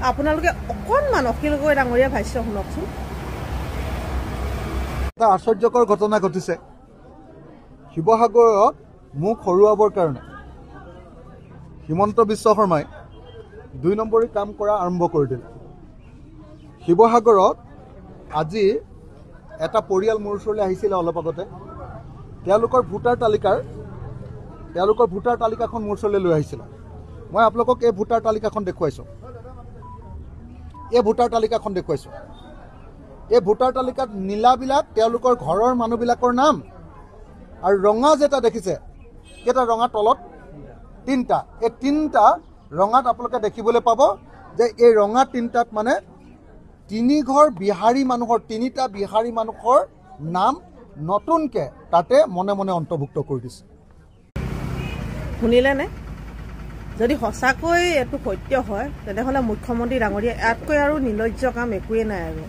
আপোনালোকে অকণমান অখিল গগৈ ডাঙৰীয়া ভাষ্য শুনকচোন। এটা আশ্চৰ্যকৰ ঘটনা ঘটিছে শিৱসাগৰত মুখ হৰুৱাবৰ কাৰণে হিমন্ত বিশ্ব শৰ্মাই ২ নম্বৰী কাম কৰা আৰম্ভ কৰি দিলে। শিৱসাগৰত আজি এটা পৰিয়াল মোৰ ওচৰলৈ আহিছিলে অলপ আগতে। তেওঁলোকৰ ভোটাৰ তালিকাখন মোৰ ওচৰলৈ লৈ আহিছিলে। মই আপোনালোকক এই ভোটাৰ তালিকাখন দেখুৱাইছোঁ। এই ভোটাৰ তালিকাত নীলাবিলাক তেওঁলোকৰ ঘৰৰ মানুহবিলাকৰ নাম আৰু ৰঙা যেটা দেখিছে, কেইটা ৰঙা তলত 3টা। এই 3টা ৰঙাত আপোনালোকে দেখিবলৈ পাব যে এই ৰঙা 3টাত মানে 3টা বিহাৰী মানুহৰ নাম নতুনকৈ তাতে মনে মনে অন্তৰ্ভুক্ত কৰি দিছে। শুনিলেনে? যদি সঁচাকৈ এইটো সত্য হয় তেনেহ'লে মুখ্যমন্ত্ৰী ডাঙৰীয়া ইয়াতকৈ আৰু নিৰ্লজ্জ কাম একোৱেই নাই আৰু।